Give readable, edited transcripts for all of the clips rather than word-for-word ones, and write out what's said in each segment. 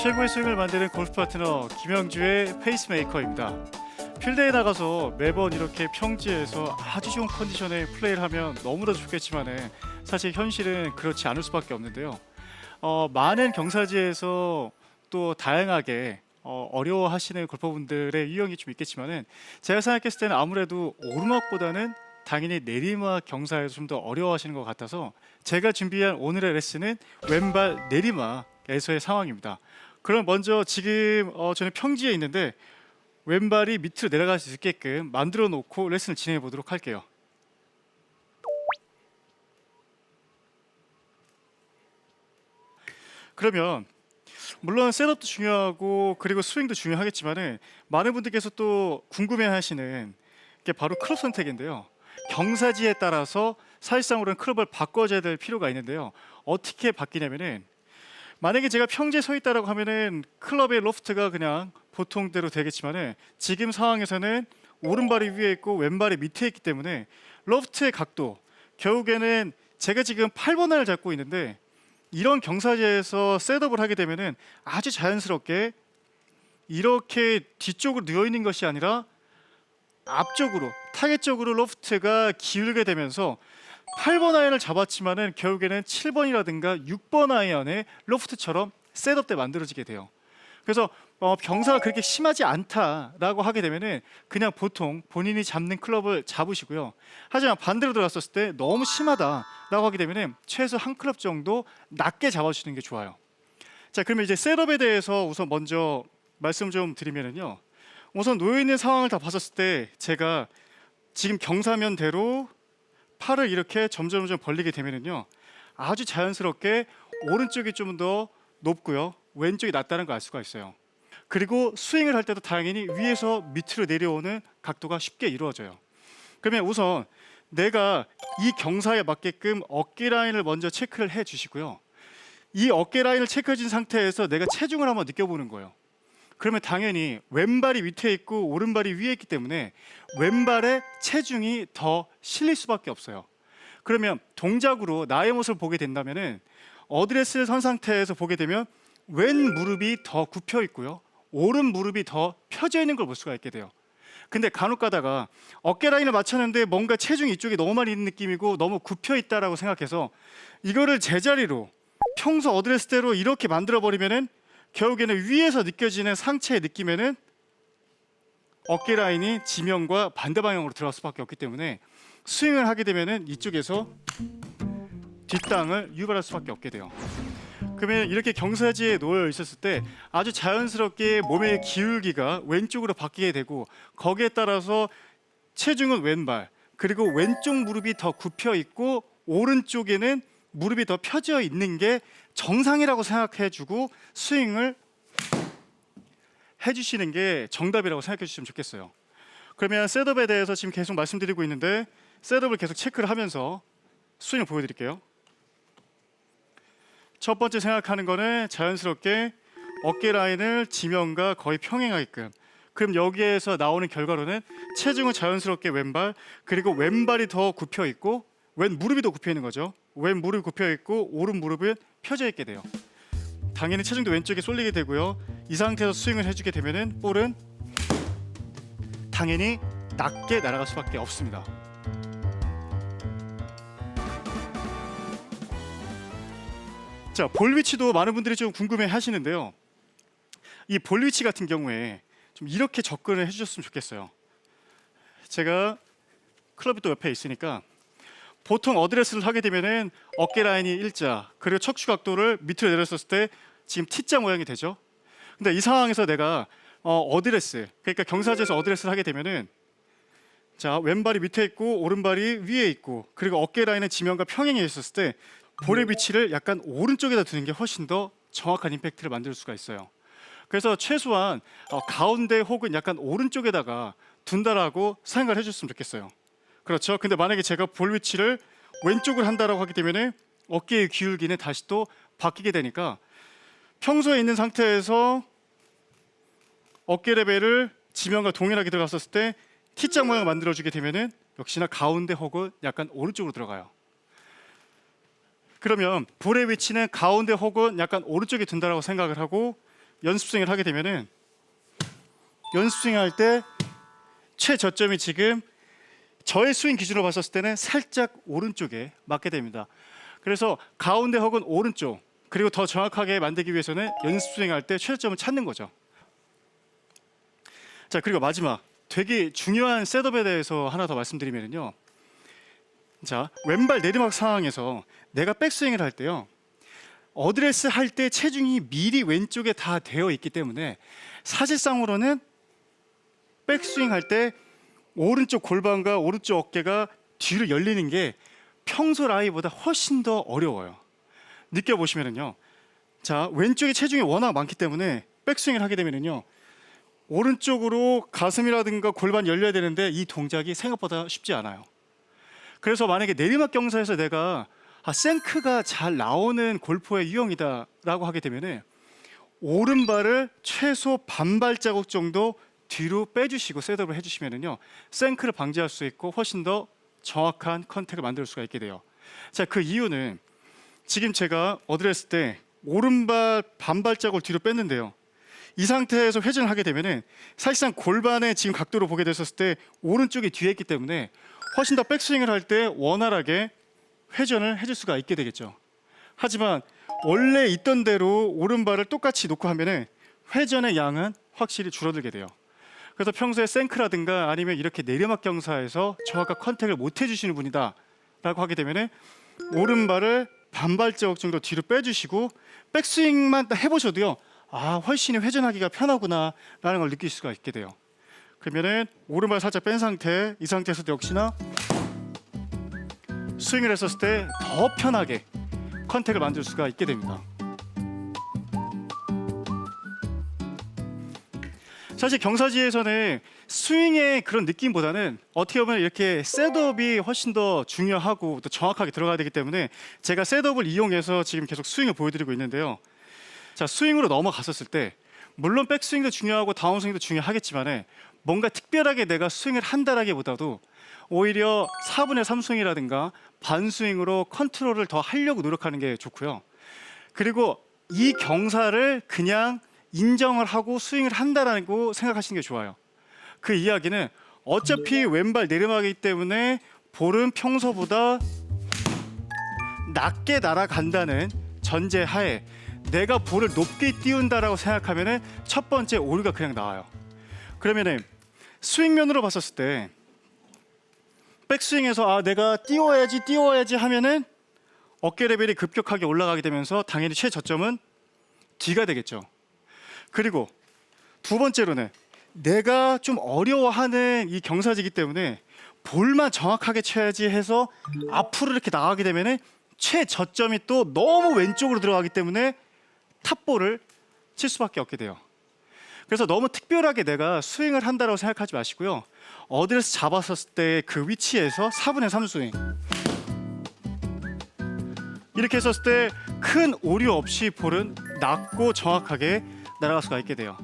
최고의 스윙을 만드는 골프 파트너 김영주의 페이스메이커입니다. 필드에 나가서 매번 이렇게 평지에서 아주 좋은 컨디션에 플레이를 하면 너무나 좋겠지만 사실 현실은 그렇지 않을 수밖에 없는데요. 많은 경사지에서 또 다양하게 어려워하시는 골퍼분들의 유형이 좀 있겠지만 제가 생각했을 때는 아무래도 오르막보다는 당연히 내리막 경사에서 좀 더 어려워하시는 것 같아서 제가 준비한 오늘의 레슨은 왼발 내리막에서의 상황입니다. 그럼 먼저 지금 저는 평지에 있는데 왼발이 밑으로 내려갈 수 있게끔 만들어 놓고 레슨을 진행해 보도록 할게요. 그러면 물론 셋업도 중요하고 그리고 스윙도 중요하겠지만 많은 분들께서 또 궁금해하시는 게 바로 클럽 선택인데요. 경사지에 따라서 사실상으로는 클럽을 바꿔줘야 될 필요가 있는데요. 어떻게 바뀌냐면은 만약에 제가 평지에 서 있다라고 하면은 클럽의 로프트가 그냥 보통대로 되겠지만은 지금 상황에서는 오른발이 위에 있고 왼발이 밑에 있기 때문에 로프트의 각도 결국에는 제가 지금 8번을 잡고 있는데 이런 경사지에서 셋업을 하게 되면은 아주 자연스럽게 이렇게 뒤쪽으로 누워 있는 것이 아니라 앞쪽으로 타겟 쪽으로 로프트가 기울게 되면서 8번 아이언을 잡았지만은 결국에는 7번이라든가 6번 아이언의 로프트처럼 셋업 때 만들어지게 돼요. 그래서 경사가 그렇게 심하지 않다라고 하게 되면은 그냥 보통 본인이 잡는 클럽을 잡으시고요. 하지만 반대로 들어갔었을 때 너무 심하다라고 하게 되면은 최소 한 클럽 정도 낮게 잡아주시는 게 좋아요. 자, 그러면 이제 셋업에 대해서 우선 먼저 말씀 좀 드리면은요. 우선 놓여 있는 상황을 다 봤었을 때 제가 지금 경사면대로 팔을 이렇게 점점 벌리게 되면은요. 아주 자연스럽게 오른쪽이 좀 더 높고요. 왼쪽이 낮다는 걸 알 수가 있어요. 그리고 스윙을 할 때도 당연히 위에서 밑으로 내려오는 각도가 쉽게 이루어져요. 그러면 우선 내가 이 경사에 맞게끔 어깨 라인을 먼저 체크를 해 주시고요. 이 어깨 라인을 체크해 준 상태에서 내가 체중을 한번 느껴보는 거예요. 그러면 당연히 왼발이 밑에 있고 오른발이 위에 있기 때문에 왼발에 체중이 더 실릴 수밖에 없어요. 그러면 동작으로 나의 모습을 보게 된다면은 어드레스를 선 상태에서 보게 되면 왼 무릎이 더 굽혀 있고요. 오른 무릎이 더 펴져 있는 걸 볼 수가 있게 돼요. 근데 간혹 가다가 어깨 라인을 맞췄는데 뭔가 체중이 이쪽에 너무 많이 있는 느낌이고 너무 굽혀 있다라고 생각해서 이거를 제자리로 평소 어드레스대로 이렇게 만들어 버리면은 결국에는 위에서 느껴지는 상체의 느낌에는 어깨 라인이 지면과 반대 방향으로 들어갈 수밖에 없기 때문에 스윙을 하게 되면은 이쪽에서 뒷땅을 유발할 수밖에 없게 돼요. 그러면 이렇게 경사지에 놓여 있었을 때 아주 자연스럽게 몸의 기울기가 왼쪽으로 바뀌게 되고 거기에 따라서 체중은 왼발 그리고 왼쪽 무릎이 더 굽혀 있고 오른쪽에는 무릎이 더 펴져 있는 게 정상이라고 생각해주고 스윙을 해주시는 게 정답이라고 생각해 주시면 좋겠어요. 그러면 셋업에 대해서 지금 계속 말씀드리고 있는데 셋업을 계속 체크를 하면서 스윙을 보여드릴게요. 첫 번째 생각하는 거는 자연스럽게 어깨 라인을 지면과 거의 평행하게끔. 그럼 여기에서 나오는 결과로는 체중은 자연스럽게 왼발 그리고 왼발이 더 굽혀 있고 왼 무릎이 더 굽혀 있는 거죠. 왼 무릎이 굽혀 있고 오른 무릎은 펴져 있게 돼요. 당연히 체중도 왼쪽에 쏠리게 되고요. 이 상태에서 스윙을 해주게 되면은 볼은 당연히 낮게 날아갈 수밖에 없습니다. 자, 볼 위치도 많은 분들이 좀 궁금해 하시는데요. 이 볼 위치 같은 경우에 좀 이렇게 접근을 해주셨으면 좋겠어요. 제가 클럽이 또 옆에 있으니까 보통 어드레스를 하게 되면은 어깨 라인이 일자 그리고 척추 각도를 밑으로 내렸었을 때 지금 T자 모양이 되죠. 근데 이 상황에서 내가 어드레스 그러니까 경사지에서 어드레스를 하게 되면은 자 왼발이 밑에 있고 오른발이 위에 있고 그리고 어깨 라인은 지면과 평행해 있었을 때 볼의 위치를 약간 오른쪽에다 두는 게 훨씬 더 정확한 임팩트를 만들 수가 있어요. 그래서 최소한 가운데 혹은 약간 오른쪽에다가 둔다라고 생각을 해줬으면 좋겠어요. 그렇죠. 근데 만약에 제가 볼 위치를 왼쪽을 한다라고 하게 되면은 어깨의 기울기는 다시 또 바뀌게 되니까 평소에 있는 상태에서 어깨 레벨을 지면과 동일하게 들어갔었을 때 T자 모양을 만들어주게 되면은 역시나 가운데 혹은 약간 오른쪽으로 들어가요. 그러면 볼의 위치는 가운데 혹은 약간 오른쪽에 둔다라고 생각을 하고 연습 스윙을 하게 되면은 연습 스윙 할 때 최저점이 지금 저의 스윙 기준으로 봤었을 때는 살짝 오른쪽에 맞게 됩니다. 그래서 가운데 혹은 오른쪽, 그리고 더 정확하게 만들기 위해서는 연습 스윙 할 때 최저점을 찾는 거죠. 자, 그리고 마지막 되게 중요한 셋업에 대해서 하나 더 말씀드리면요. 자, 왼발 내리막 상황에서 내가 백스윙을 할 때요, 어드레스 할 때 체중이 미리 왼쪽에 다 되어 있기 때문에 사실상으로는 백스윙 할 때 오른쪽 골반과 오른쪽 어깨가 뒤로 열리는 게 평소 라이보다 훨씬 더 어려워요. 느껴보시면은요, 자, 왼쪽에 체중이 워낙 많기 때문에 백스윙을 하게 되면은요, 오른쪽으로 가슴이라든가 골반 열려야 되는데 이 동작이 생각보다 쉽지 않아요. 그래서 만약에 내리막 경사에서 내가 생크가 잘 나오는 골프의 유형이다라고 하게 되면은 오른발을 최소 반발자국 정도 뒤로 빼주시고 셋업을 해주시면은요, 생크를 방지할 수 있고 훨씬 더 정확한 컨택을 만들 수가 있게 돼요. 자, 그 이유는 지금 제가 어드레스 때 오른발 반발자국을 뒤로 뺐는데요, 이 상태에서 회전을 하게 되면은 사실상 골반의 지금 각도로 보게 됐었을 때 오른쪽이 뒤에 있기 때문에 훨씬 더 백스윙을 할 때 원활하게 회전을 해줄 수가 있게 되겠죠. 하지만 원래 있던 대로 오른발을 똑같이 놓고 하면은 회전의 양은 확실히 줄어들게 돼요. 그래서 평소에 생크라든가 아니면 이렇게 내리막 경사에서 정확한 컨택을 못 해주시는 분이다 라고 하게 되면은 오른발을 반발자국 정도 뒤로 빼주시고 백스윙만 해보셔도요, 훨씬 회전하기가 편하구나 라는 걸 느낄 수가 있게 돼요. 그러면은 오른발 살짝 뺀 상태, 이 상태에서도 역시나 스윙을 했었을 때 더 편하게 컨택을 만들 수가 있게 됩니다. 사실 경사지에서는 스윙의 그런 느낌보다는 어떻게 보면 이렇게 셋업이 훨씬 더 중요하고 또 정확하게 들어가야 되기 때문에 제가 셋업을 이용해서 지금 계속 스윙을 보여드리고 있는데요. 자, 스윙으로 넘어갔었을 때 물론 백스윙도 중요하고 다운스윙도 중요하겠지만 뭔가 특별하게 내가 스윙을 한다라기보다도 오히려 4분의 3 스윙이라든가 반스윙으로 컨트롤을 더 하려고 노력하는 게 좋고요. 그리고 이 경사를 그냥 인정을 하고 스윙을 한다라고 생각하시는 게 좋아요. 그 이야기는 어차피 왼발 내리막이기 때문에 볼은 평소보다 낮게 날아간다는 전제하에 내가 볼을 높게 띄운다라고 생각하면은 첫 번째 오류가 그냥 나와요. 그러면은 스윙면으로 봤었을 때 백스윙에서 내가 띄워야지 하면은 어깨 레벨이 급격하게 올라가게 되면서 당연히 최저점은 뒤가 되겠죠. 그리고 두 번째로는 내가 좀 어려워하는 이 경사지기 때문에 볼만 정확하게 쳐야지 해서 앞으로 이렇게 나가게 되면은 최저점이 또 너무 왼쪽으로 들어가기 때문에 탑볼을 칠 수밖에 없게 돼요. 그래서 너무 특별하게 내가 스윙을 한다고 생각하지 마시고요, 어드레스 잡았을 때 그 위치에서 4분의 3 스윙 이렇게 했었을 때 큰 오류 없이 볼은 낮고 정확하게 날아갈 수가 있게 돼요.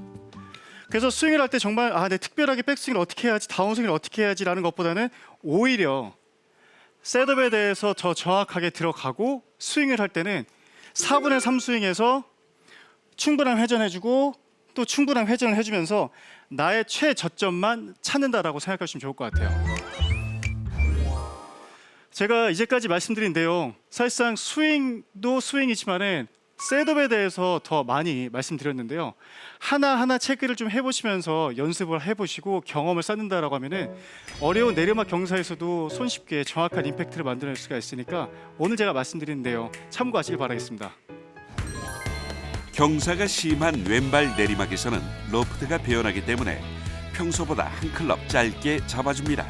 그래서 스윙을 할 때 정말 내 특별하게 백스윙을 어떻게 해야지, 다운스윙을 어떻게 해야지 라는 것보다는 오히려 셋업에 대해서 더 정확하게 들어가고 스윙을 할 때는 4분의 3 스윙에서 충분한 회전해주고 또 충분한 회전을 해주면서 나의 최저점만 찾는다라고 생각하시면 좋을 것 같아요. 제가 이제까지 말씀드린 내용, 사실상 스윙도 스윙이지만은 셋업에 대해서 더 많이 말씀드렸는데요. 하나하나 체크를 좀 해보시면서 연습을 해보시고 경험을 쌓는다라고 하면은 어려운 내리막 경사에서도 손쉽게 정확한 임팩트를 만들어낼 수가 있으니까 오늘 제가 말씀드린 내용 참고하시길 바라겠습니다. 경사가 심한 왼발 내리막에서는 로프트가 배어나기 때문에 평소보다 한 클럽 짧게 잡아줍니다.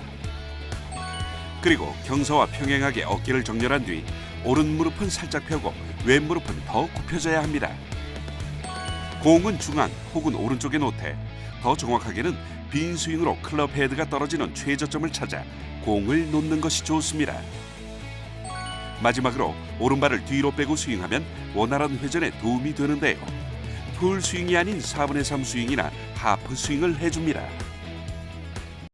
그리고 경사와 평행하게 어깨를 정렬한 뒤 오른 무릎은 살짝 펴고 왼 무릎은 더 굽혀져야 합니다. 공은 중앙 혹은 오른쪽에 놓되 더 정확하게는 빈 스윙으로 클럽 헤드가 떨어지는 최저점을 찾아 공을 놓는 것이 좋습니다. 마지막으로 오른발을 뒤로 빼고 스윙하면 원활한 회전에 도움이 되는데요. 풀 스윙이 아닌 4분의 3 스윙이나 하프 스윙을 해줍니다.